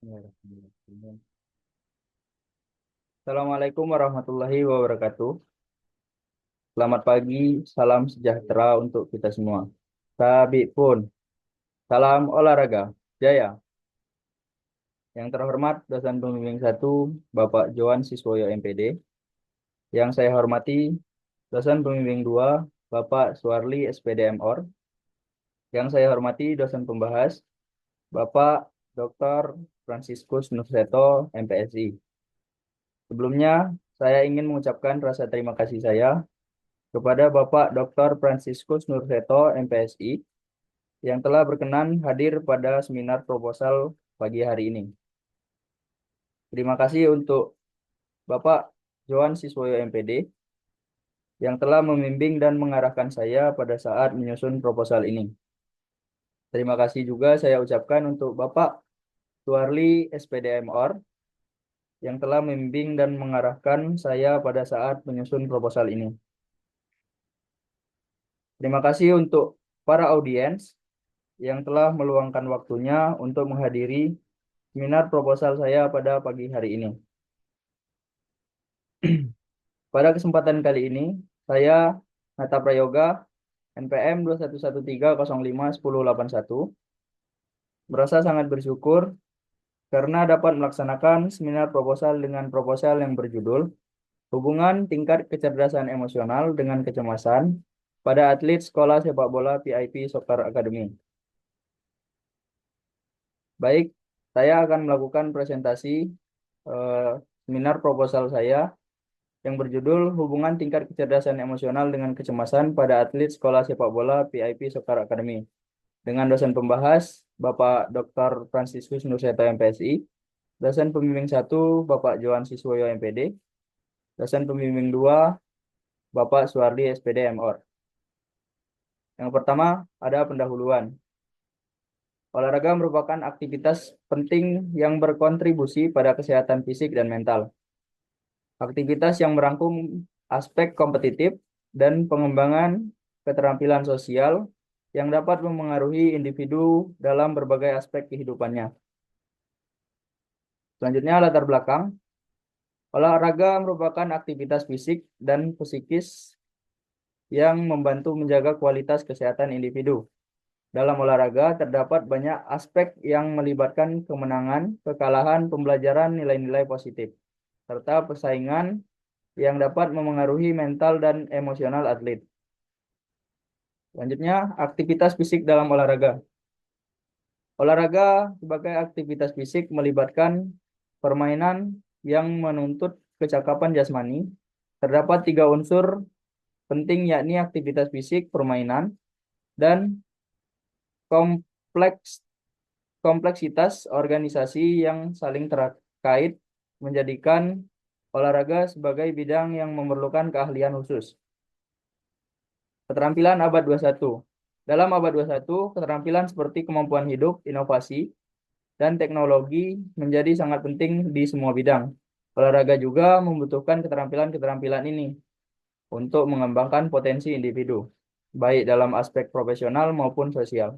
Bismillahirrahmanirrahim. Assalamualaikum warahmatullahi wabarakatuh. Selamat pagi, salam sejahtera untuk kita semua. Sabi pun, salam olahraga. Jaya. Yang terhormat dosen pembimbing satu, Bapak Johan Siswoyo MPD. Yang saya hormati dosen pembimbing 2, Bapak Suarli SPD MOR. Yang saya hormati dosen pembahas, Bapak Dr. Franciscus Nurseto MPSI. Sebelumnya, saya ingin mengucapkan rasa terima kasih saya kepada Bapak Dr. Franciscus Nurseto MPSI yang telah berkenan hadir pada seminar proposal pagi hari ini. Terima kasih untuk Bapak Johan Siswoyo MPD yang telah membimbing dan mengarahkan saya pada saat menyusun proposal ini. Terima kasih juga saya ucapkan untuk Bapak Suarli SPD MOR yang telah membimbing dan mengarahkan saya pada saat menyusun proposal ini. Terima kasih untuk para audiens yang telah meluangkan waktunya untuk menghadiri seminar proposal saya pada pagi hari ini. Pada kesempatan kali ini, saya Nata Prayoga, NPM 2113051081, merasa sangat bersyukur karena dapat melaksanakan seminar proposal dengan proposal yang berjudul Hubungan Tingkat Kecerdasan Emosional dengan Kecemasan pada Atlet Sekolah Sepak Bola PIP Soccer Academy. Baik, saya akan melakukan presentasi eh, seminar proposal saya yang berjudul Hubungan Tingkat Kecerdasan Emosional dengan Kecemasan pada Atlet Sekolah Sepak Bola PIP Soccer Academy dengan dosen pembahas Bapak Dr. Franciscus Nurseto MPSI, dosen pembimbing satu Bapak Johan Siswoyo MPD, dosen pembimbing 2 Bapak Suardi SPD MOR. Yang pertama ada pendahuluan. Olahraga merupakan aktivitas penting yang berkontribusi pada kesehatan fisik dan mental. Aktivitas yang merangkum aspek kompetitif dan pengembangan keterampilan sosial yang dapat memengaruhi individu dalam berbagai aspek kehidupannya. Selanjutnya, latar belakang. Olahraga merupakan aktivitas fisik dan psikis yang membantu menjaga kualitas kesehatan individu. Dalam olahraga terdapat banyak aspek yang melibatkan kemenangan, kekalahan, pembelajaran nilai-nilai positif, serta persaingan yang dapat memengaruhi mental dan emosional atlet. Selanjutnya, aktivitas fisik dalam olahraga. Olahraga sebagai aktivitas fisik melibatkan permainan yang menuntut kecakapan jasmani. Terdapat tiga unsur penting yakni aktivitas fisik, permainan, dan kompleks kompleksitas organisasi yang saling terkait menjadikan olahraga sebagai bidang yang memerlukan keahlian khusus. Keterampilan abad 21. Dalam abad 21, keterampilan seperti kemampuan hidup, inovasi, dan teknologi menjadi sangat penting di semua bidang. Olahraga juga membutuhkan keterampilan-keterampilan ini untuk mengembangkan potensi individu, baik dalam aspek profesional maupun sosial.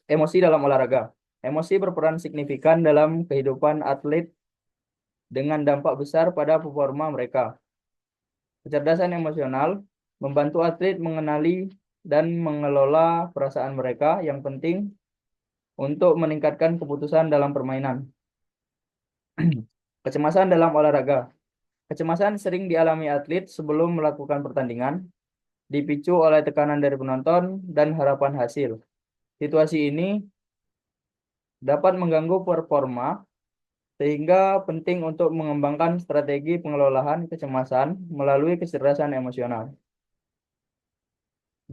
Emosi dalam olahraga. Emosi berperan signifikan dalam kehidupan atlet dengan dampak besar pada performa mereka. Kecerdasan emosional membantu atlet mengenali dan mengelola perasaan mereka yang penting untuk meningkatkan keputusan dalam permainan. Kecemasan dalam olahraga. Kecemasan sering dialami atlet sebelum melakukan pertandingan, dipicu oleh tekanan dari penonton dan harapan hasil. Situasi ini dapat mengganggu performa sehingga penting untuk mengembangkan strategi pengelolaan kecemasan melalui kecerdasan emosional.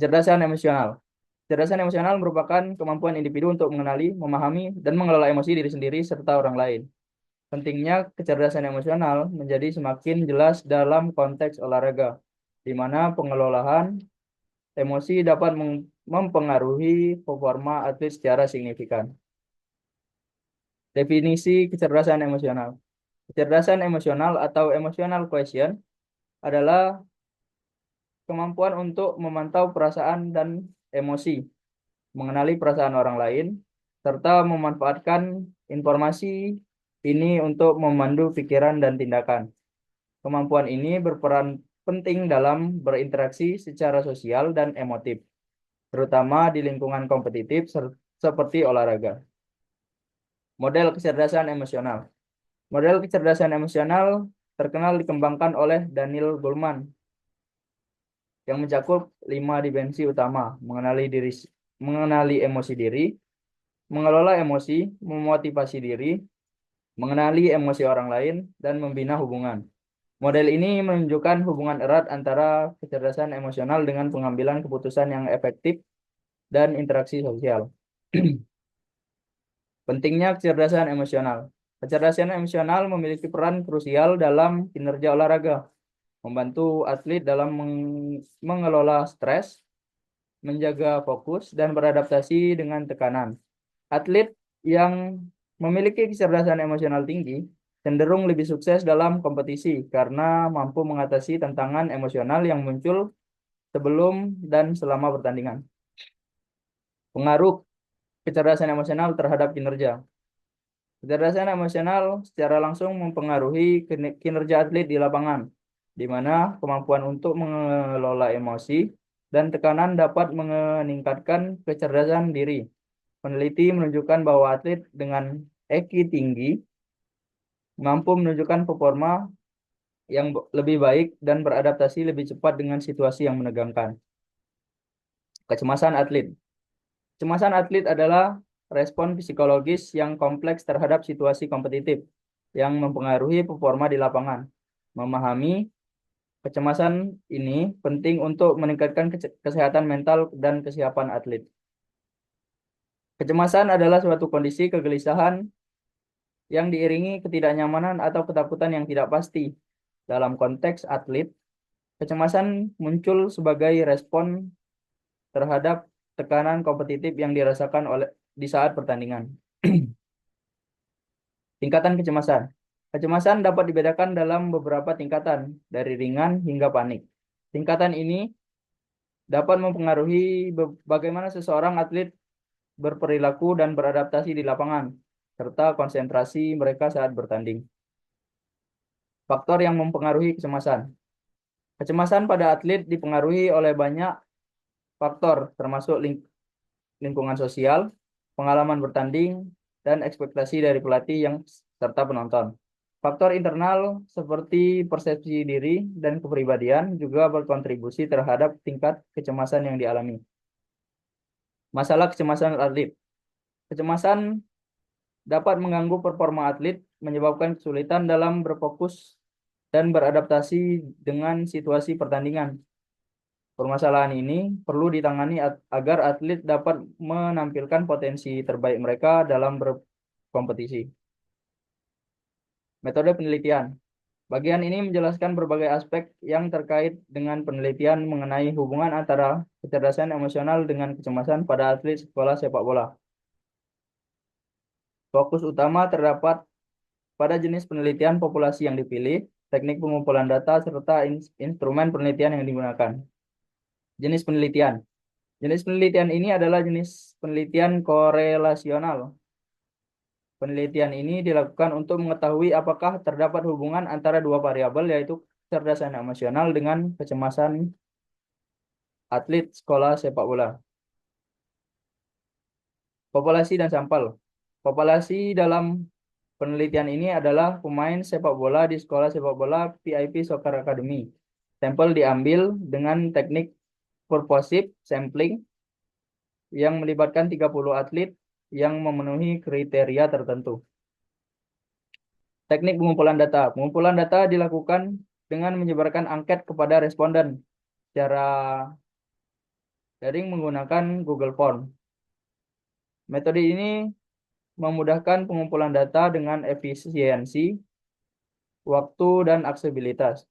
Kecerdasan emosional. Kecerdasan emosional merupakan kemampuan individu untuk mengenali, memahami, dan mengelola emosi diri sendiri serta orang lain. Pentingnya kecerdasan emosional menjadi semakin jelas dalam konteks olahraga, di mana pengelolaan emosi dapat mempengaruhi performa atlet secara signifikan. Definisi kecerdasan emosional. Kecerdasan emosional atau emotional quotient adalah kemampuan untuk memantau perasaan dan emosi, mengenali perasaan orang lain, serta memanfaatkan informasi ini untuk memandu pikiran dan tindakan. Kemampuan ini berperan penting dalam berinteraksi secara sosial dan emotif, terutama di lingkungan kompetitif seperti olahraga. Model kecerdasan emosional. Model kecerdasan emosional terkenal dikembangkan oleh Daniel Goleman yang mencakup 5 dimensi utama: mengenali emosi diri, mengelola emosi, memotivasi diri, mengenali emosi orang lain, dan membina hubungan. Model ini menunjukkan hubungan erat antara kecerdasan emosional dengan pengambilan keputusan yang efektif dan interaksi sosial. Pentingnya kecerdasan emosional. Kecerdasan emosional memiliki peran krusial dalam kinerja olahraga, membantu atlet dalam mengelola stres, menjaga fokus, dan beradaptasi dengan tekanan. Atlet yang memiliki kecerdasan emosional tinggi cenderung lebih sukses dalam kompetisi karena mampu mengatasi tantangan emosional yang muncul sebelum dan selama pertandingan. Pengaruh kecerdasan emosional terhadap kinerja. Kecerdasan emosional secara langsung mempengaruhi kinerja atlet di lapangan, di mana kemampuan untuk mengelola emosi dan tekanan dapat meningkatkan kecerdasan diri. Peneliti menunjukkan bahwa atlet dengan EQ tinggi mampu menunjukkan performa yang lebih baik dan beradaptasi lebih cepat dengan situasi yang menegangkan. Kecemasan atlet. Kecemasan atlet adalah respon psikologis yang kompleks terhadap situasi kompetitif yang mempengaruhi performa di lapangan. Memahami kecemasan ini penting untuk meningkatkan kesehatan mental dan kesiapan atlet. Kecemasan adalah suatu kondisi kegelisahan yang diiringi ketidaknyamanan atau ketakutan yang tidak pasti. Dalam konteks atlet, kecemasan muncul sebagai respon terhadap tekanan kompetitif yang dirasakan di saat pertandingan. Tingkatan kecemasan. Kecemasan dapat dibedakan dalam beberapa tingkatan, dari ringan hingga panik. Tingkatan ini dapat mempengaruhi bagaimana seseorang atlet berperilaku dan beradaptasi di lapangan, serta konsentrasi mereka saat bertanding. Faktor yang mempengaruhi kecemasan. Kecemasan pada atlet dipengaruhi oleh banyak faktor, termasuk lingkungan sosial, pengalaman bertanding, dan ekspektasi dari pelatih yang serta penonton. Faktor internal seperti persepsi diri dan kepribadian juga berkontribusi terhadap tingkat kecemasan yang dialami. Masalah kecemasan atlet. Kecemasan dapat mengganggu performa atlet, menyebabkan kesulitan dalam berfokus dan beradaptasi dengan situasi pertandingan. Permasalahan ini perlu ditangani agar atlet dapat menampilkan potensi terbaik mereka dalam berkompetisi. Metode penelitian. Bagian ini menjelaskan berbagai aspek yang terkait dengan penelitian mengenai hubungan antara kecerdasan emosional dengan kecemasan pada atlet sekolah sepak bola. Fokus utama terdapat pada jenis penelitian populasi yang dipilih, teknik pengumpulan data, serta instrumen penelitian yang digunakan. Jenis penelitian. Jenis penelitian ini adalah jenis penelitian korelasional. Penelitian ini dilakukan untuk mengetahui apakah terdapat hubungan antara dua variabel, yaitu kecerdasan emosional dengan kecemasan atlet sekolah sepak bola. Populasi dan sampel. Populasi dalam penelitian ini adalah pemain sepak bola di sekolah sepak bola PIP Soccer Academy. Sampel diambil dengan teknik purposive sampling yang melibatkan 30 atlet yang memenuhi kriteria tertentu. Teknik pengumpulan data. Pengumpulan data dilakukan dengan menyebarkan angket kepada responden secara daring menggunakan Google Form. Metode ini memudahkan pengumpulan data dengan efisiensi, waktu, dan aksesibilitas.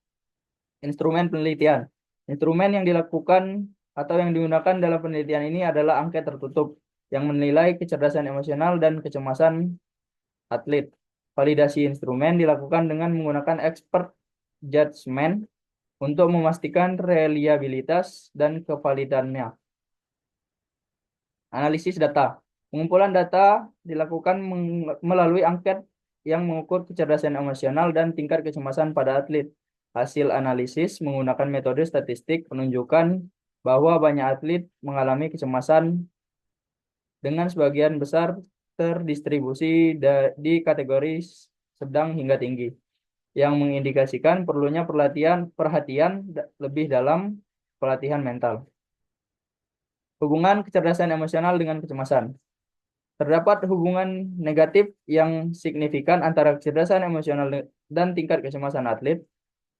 Instrumen penelitian. Instrumen yang dilakukan atau yang digunakan dalam penelitian ini adalah angket tertutup yang menilai kecerdasan emosional dan kecemasan atlet. Validasi instrumen dilakukan dengan menggunakan expert judgment untuk memastikan reliabilitas dan kevalidannya. Analisis data. Pengumpulan data dilakukan melalui angket yang mengukur kecerdasan emosional dan tingkat kecemasan pada atlet. Hasil analisis menggunakan metode statistik menunjukkan bahwa banyak atlet mengalami kecemasan dengan sebagian besar terdistribusi di kategori sedang hingga tinggi, yang mengindikasikan perlunya perhatian lebih dalam pelatihan mental. Hubungan kecerdasan emosional dengan kecemasan. Terdapat hubungan negatif yang signifikan antara kecerdasan emosional dan tingkat kecemasan atlet.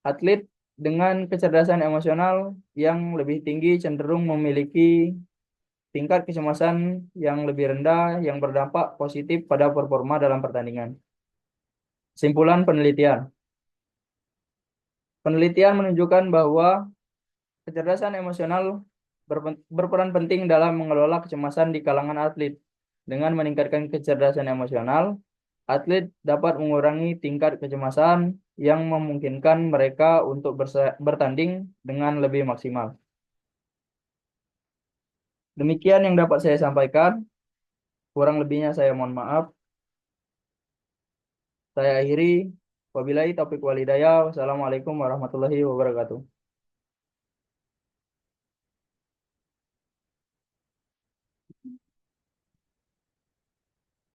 Atlet dengan kecerdasan emosional yang lebih tinggi cenderung memiliki tingkat kecemasan yang lebih rendah yang berdampak positif pada performa dalam pertandingan. Simpulan penelitian. Penelitian menunjukkan bahwa kecerdasan emosional berperan penting dalam mengelola kecemasan di kalangan atlet. Dengan meningkatkan kecerdasan emosional, atlet dapat mengurangi tingkat kecemasan yang memungkinkan mereka untuk bertanding dengan lebih maksimal. Demikian yang dapat saya sampaikan. Kurang lebihnya saya mohon maaf. Saya akhiri. Wabillahi taufiq walhidayah. Wassalamualaikum warahmatullahi wabarakatuh.